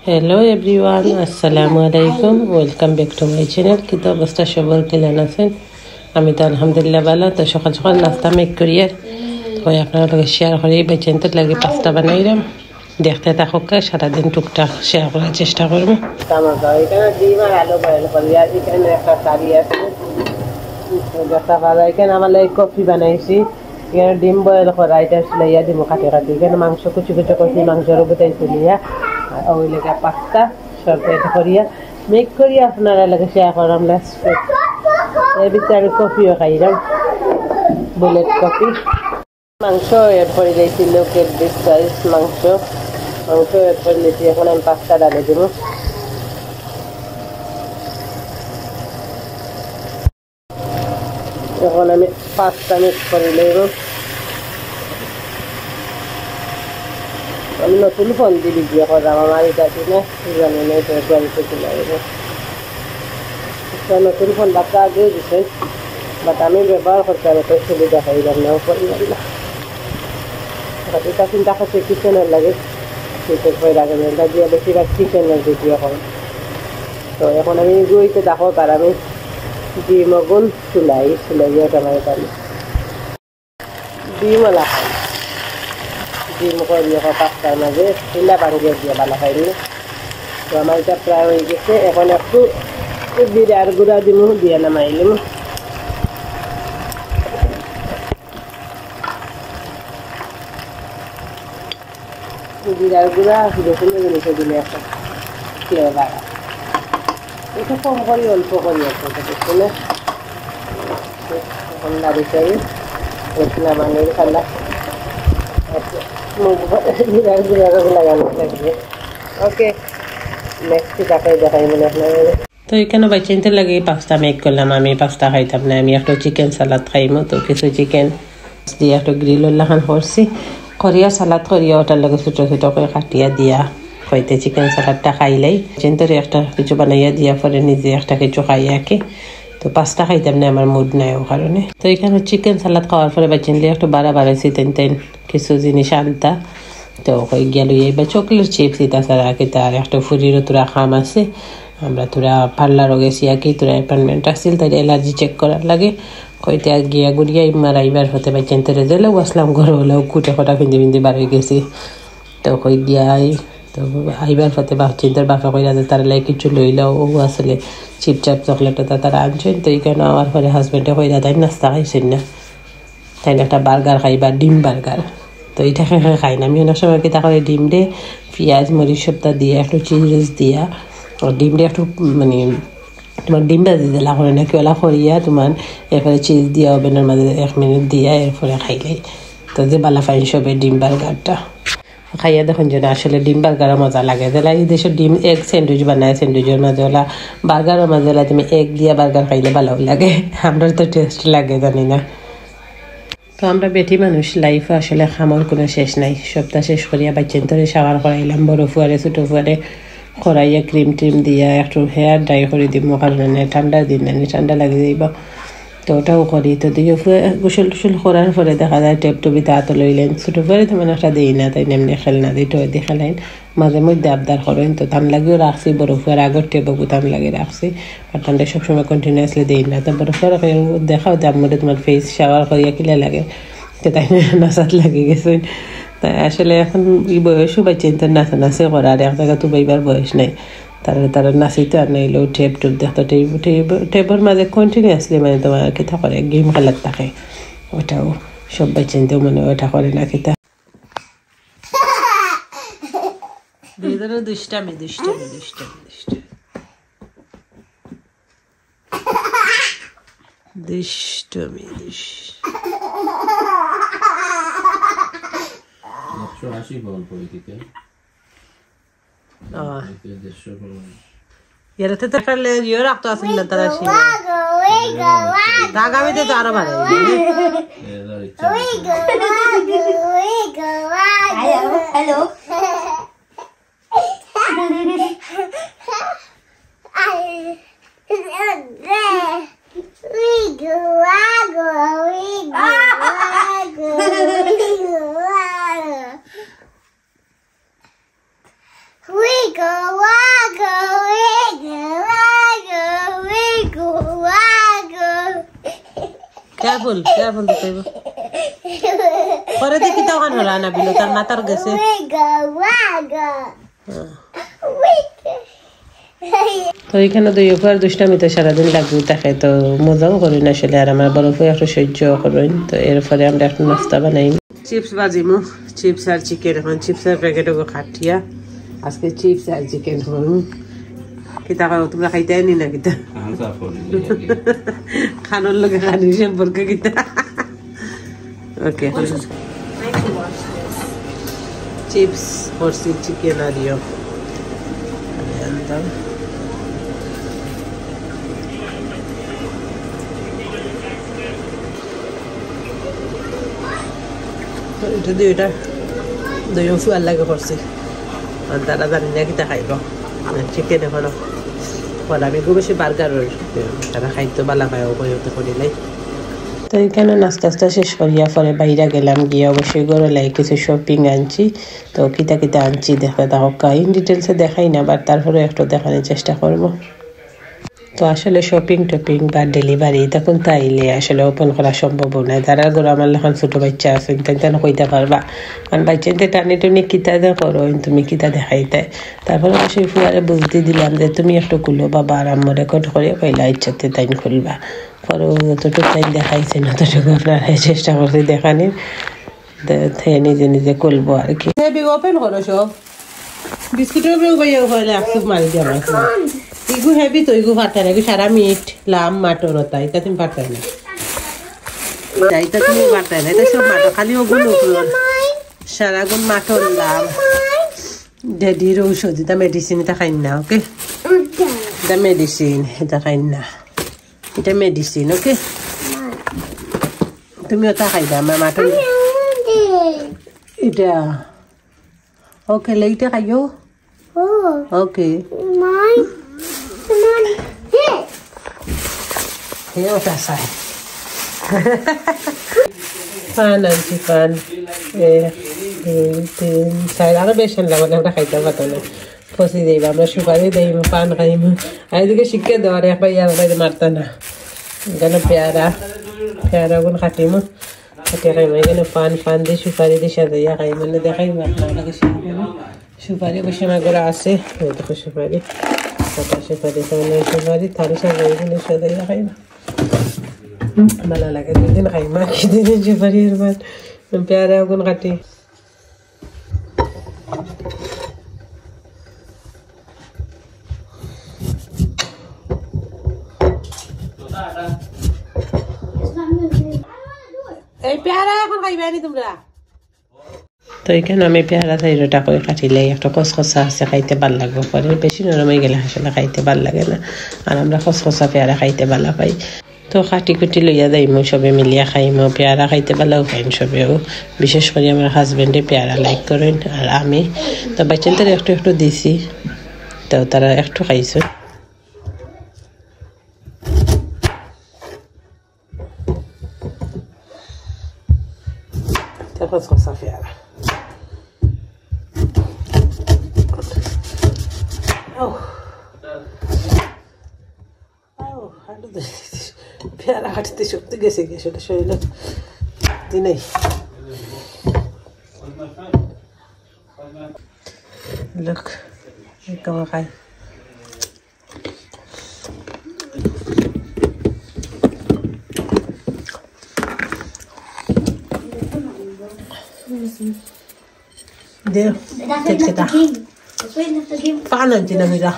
Hello everyone, Assalamu alaikum. Welcome back to my channel. কি তো অবস্থা সবার কেমন আছেন? আমি তো আলহামদুলিল্লাহ ভালো। তো সকাল সকাল নাস্তা মেক করিয়ে তো আপনারা লগে শেয়ার করি বেচেনতে লাগে পাস্তা বানাইলাম। দেখতে থাকুক সারাদিন টুকটাক শেয়ার করার চেষ্টা করব। তামাকা এখানে ডিম আর আলু বয়েল করি আর এখানে একটা কারি আছে। তো দেখা ভালো এখানে আমার লাগে কফি বানাইছি। এখানে ডিম বয়েল করা এটা লাইয়া ডিম কাটে কাটে এখানে মাংস কুচি কুচি করছি মাংসের উপরে তুলিয়া ওই লেগে পাস্তা সরকার করিয়া মেক করিয়া আপনারা লাগে শেয়ার করলাম লাস্ট এর ভিতরে আমি কফিও খাইলাম বুলেট কফি মাংস এর করে দিয়েছি লোকের বিগ সাইজ মাংস এর করে দিয়েছি এখন আমি পাস্তা ডালে দেবো এখন আমি পাস্তা মিক্স করে নেব আমি নতুন ফোন দিয়ে ভিডিও করলাম আমার এটা কিনা জানি না এটা গাড়িতে চলে যাবো নতুন ফোন বাচ্চা আগেও দিচ্ছেন বাট আমি ব্যবহার করতে আমি তো সুবিধা পাইলাম না পাইলাম না এটা চিন্তা করছে কিচেনের লাগে শীতের পরে লাগে এটা দিয়ে বেশিরভাগ কিচেনের ভিডিও করি তো এখন আমি গুঁড়িতে দেখো তার আমি ডিম আগুন চুলাই দিয়ে টমাটো পারি ডিমও লাগাই ডিম করিয়ে পাস্তার মাঝে চিল্লা ভাঙিয়ে দিয়ে ভালো খাইনি তো আমার এটা প্রায় হয়ে গেছে এখন একটু জিরার গুঁড়া দিমু দিয়ে নামাইলিম জিরার গুঁড়া দেখুন জিনিসে দিলে একটা ফ্লেভার এটা কম করি অল্প করি একটা দেখুন এখন দাঁড়ি চাই নামানোর খালা জিরার গুঁড়া লাগানো লাগবে ওকে নেক্সট দেখাই মনে আপনার তো এখানে বাচ্চাদের লাগে পাস্তা মেক করলাম আমি পাস্তা খাইতাম না আমি একটা চিকেন সালাদ খাইমো তো কিছু চিকেন দিয়ে একটা গ্রিল লাগান করছি করিয়া সালাদ করিয়া ওটার লগে ছোটো ছোটো করে কাটিয়া দিয়া হইতে চিকেন সালাদটা খাইলেই চিন্তার একটা কিছু বানাইয়া দিয়া পরে নিজে একটা কিছু খাইয়া কি তো পাস্তা খাইতাম না আমার মুড নাই ও কারণে তো এখানে চিকেন সালাদ খাওয়ার পরে বাচ্চাদের একটু বাড়াইছি তেন কিছু জিনিস আনতা তো কই গেল এইবার চকলেট চিপস এটা ছাড়া কিতা আর একটা ফুরিরও তোরা খাম আছে আমরা তোরা পার্লারও গেছি আর কি তোরা অ্যাপয়েন্টমেন্ট আসছিল তাই অ্যালার্জি চেক করার লাগে কইতে গিয়া গুড়িয়া মারাইবার হতে পাই চেন্তারে দিলেও আসলাম ঘর হলেও কুটে কটা পিন্দি বার হয়ে গেছি তো কই গিয়াই তো আইবার হতে বা চিন্তার বাপা কইরা যে তারা লাগে কিছু লইলেও ও আসলে চিপচাপ চকলেটটা তারা আনছেন তো এইখানে আমার পরে হাজব্যান্ডে কইরা তাই নাস্তা খাইছেন না তাই একটা বার্গার খাইবা ডিম বার্গার তো এটা খাই না আমি অনেক সময় কি তাহলে ডিম দিয়ে পেঁয়াজ মরিচ সবটা দিয়ে একটু চিজ দিয়া ডিম দিয়ে একটু মানে তোমার ডিম ভাজি দিলা করে নাকি ওলা করিয়া তোমার এরপরে চিজ দিয়া ওভেনের মাঝে 1 মিনিট দিয়া এরপরে খাইলে তো যে বালা ফাইন সবে ডিম বার্গারটা খাইয়া দেখুন যে আসলে ডিম বার্গারও মজা লাগে যেলা এই দেশের ডিম এগ স্যান্ডউইচ বানায় স্যান্ডউইচের মাঝে ওলা বার্গারের মাঝে ওলা তুমি এগ দিয়া বার্গার খাইলে ভালো লাগে আমরা তো টেস্ট লাগে জানি না তো আমরা বেটি মানুষ লাইফে আসলে খামর কোনো শেষ নাই সপ্তাহ শেষ করিয়া বাচ্চান্তরে শাওয়ার করাইলাম বড় ফুয়ারে ছোটো ফুয়ারে করাইয়া ক্রিম ট্রিম দিয়া একটু হেয়ার ড্রাই করে দিব কারণে ঠান্ডার দিন ঠান্ডা লাগে যাইব তো ওটাও করি তো দিয়ে গোসল টোসল করার পরে দেখা যায় টেপ টুপি তাঁত লইলেন ছোটো ফুয়ারে তেমন একটা দিই না তাই এমনি খেলনা দিই টয় দিয়ে খেলেন মাঝে মধ্যে আবদার করেন তো ধান লাগিয়েও রাখছি বড় ফুয়ার আগর টেপও ধান লাগিয়ে রাখছি আর ঠান্ডা সবসময় কন্টিনিউয়াসলি দিই না তো বড় ফুয়ার দেখাও দাম মধ্যে তোমার ফেস শাওয়ার করিয়া কিলে লাগে তো তাই নাচাত লাগে গেছে তাই আসলে এখন এই বয়সও বা চিন্তা নাচে করা আর এক জায়গা তো বাইবার বয়স নাই তারা নাচিতে আর নাইলেও টেপ দেখতো টেপের মাঝে কন্টিনিউয়াসলি মানে তোমার কিতা করে গেম খেলার থাকে ওটাও সব বাচ্চাতেও মনে ওটা করে না কিতা দুষ্টামি ইয়াতে তো ফেলে ইয়ে রাখতো আসল না তারা আগামীতে তো আরো ভালো হ্যালো We go কেবল কইব পরে দেখি তখন হলো না বিলো তার মাথার গেছে তো এখানে দুই উপর দুষ্টামিতে সারাদিন লাগবে থাকে তো মজাও করি না আসলে আর আমার বড় একটু সহ্য করেন তো এরপরে আমরা একটু নাস্তা বানাই চিপস বাজিমু চিপস আর চিকেন এখন চিপস আর প্যাকেটও খাটিয়া আজকে চিপস আর চিকেন করুন কিতা খাও তোমরা খাইতে নি না কিতা খানোর লগে খানির সম্পর্কে কিতা ওকে চিপস করছি চিকেন আর ইয়ে এটা দুইটা দুইও ফুয়ার লাগে করছি আর তারা জানি না কিতা খাইব চিকেন এখনো বলা আমি খুব বেশি বার্গার তারা খাইতে বালা পায় উপযুক্ত করিলাই তো এখানে নাস্তা শেষ করিয়া পরে বাইরে গেলাম গিয়ে অবশ্যই ঘরে লাগে কিছু শপিং আনছি তো কিতা কিতা আনছি দেখতে থাকা ইন ডিটেলসে দেখাই না বাট তারপরে একটু দেখানোর চেষ্টা করবো তো আসলে শপিং টপিং বা ডেলিভারি তখন তাইলে আসলে ওপেন করা সম্ভব নয় যারা ঘরে আমার লেখান ছোটো বাচ্চা আছে তেন কইতে পারবা কারণ বাচ্চা টানি টুনি কিতা দে করো তুমি কিতা দেখাইতে তারপরে সেই ফুয়ারে বুঝতে দিলাম যে তুমি একটু খুলো বাবা আরাম রেকর্ড করে পয়লা ইচ্ছাতে তাইন খুলবা পরে যতটুকু টাইম দেখাইছেন ততটুকু আপনারা চেষ্টা করছি দেখানির নিজে নিজে খুলবো আর কি ওপেন করো সব বিস্কুটের হলে একটু মারি দিয়ে আমার ইগু হেবি তো ইগু পারতে না সারা মিট লাম মাটন তাই তা তুমি পারতে না তাইটা তুমি পারতে না এটা সব মাটন খালি ওগুলো সারা গুণ মাটন লাম ডেডির ঔষধ এটা মেডিসিন এটা খাই না ওকে এটা মেডিসিন এটা খাই না এটা মেডিসিন ওকে তুমি ওটা খাইবা আমার মাটন এটা ওকে লেইটা খাইও ওকে ওটা চাই ফান আনছি ফান 1 2 3 4 আরো বেশি লাগবে আমরা খাইতে পারতাম না ফসি দেব আমরা সুপারি দেব পান খাইম আর এদিকে শিখে দেওয়ার একবার ইয়ার বাইরে মারতা না এখানে পেয়ারা গুণ খাটিম খাটিয়ে খাইম এখানে পান দিয়ে সুপারি দিয়ে সাজাইয়া খাই মানে দেখাই আপনাকে সুপারি অবশ্যই আমার ঘরে আছে দেখো সুপারি সুপারি সুপারি থারি সাজাই এখানে সাজাইয়া খাইম ভালো লাগে দুদিন খাইম কি দিন সুপারি এরবার পেয়ারা গুণ কাটি এই পেয়ারা এখন খাইবানি তোমরা তো এখানে আমি পেয়ারা চাইটা করে কাটিলে একটা কসকসা আছে খাইতে ভাল লাগবে পরে বেশি নরম হয়ে গেলে আসলে খাইতে ভাল লাগে না আর আমরা কসকসা পেয়ারা খাইতে ভালো পাই তো কাটি কুটি লইয়া যাইমো সবে মিলিয়া খাইমো পেয়ারা খাইতে ভালো খাইন সবেও বিশেষ করে আমার হাজবেন্ডে পেয়ারা লাইক করেন আর আমি তো বাচ্চাদের একটু একটু দিছি তো তারা একটু খাইছে কসকসা পেয়ারা পেয়ারা হাঁটতে শক্তি গেছে সেটা শরীরে দিনেই লোক কেমন খাই There, take it out. Paano tinamira?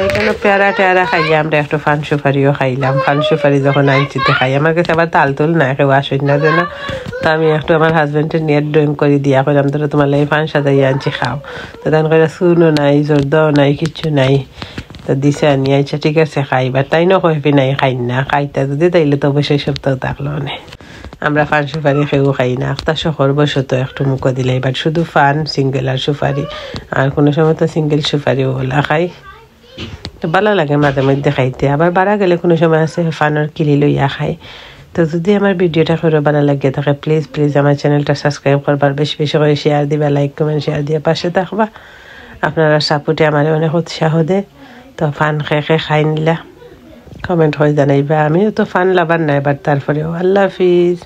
এখানে পেয়ারা টেয়ারা খাইয়া আমরা একটু ফান সুপারিও খাইলাম ফান সুপারি যখন আনছিতে খাই আমার কাছে আবার তাল তুল না কেউ আসুন না যেন তো আমি একটু আমার হাজবেন্ডের নিয়ে ড্রয়িং করে দিয়া করলাম ধরো তোমার লাগে ফান সাজাইয়া আনছি খাও তো তখন করে চুনও নাই জর্দাও নাই কিচ্ছু নাই তো দিছে আনি আচ্ছা ঠিক আছে খাইবা তাই না কইবি নাই খাই না খাইতা যদি তাইলে তো অবশ্যই সপ্তাহ থাকলো না আমরা ফান সুপারি খেয়েও খাই না একটা শহর বসত একটু মুখো দিলে এবার শুধু ফান সিঙ্গেল আর সুপারি আর কোনো সময় তো সিঙ্গেল সুপারিও ওলা খাই তো ভালো লাগে মাঝে মধ্যে খাইতে আবার বাড়া গেলে কোনো সময় আছে ফানের কিলি লইয়া খাই তো যদি আমার ভিডিওটা করে ভালো লাগে থাকে প্লিজ আমার চ্যানেলটা সাবস্ক্রাইব করবার বেশি বেশি করে শেয়ার দিবা লাইক কমেন্ট শেয়ার দিয়ে পাশে থাকবা আপনারা সাপোর্টে আমার অনেক উৎসাহ দেয় তো ফান খেয়ে খাই নিলা কমেন্ট করে জানাইবা। আমিও তো ফান লাভার নাই, বাট তারপরেও আল্লাহ হাফিজ।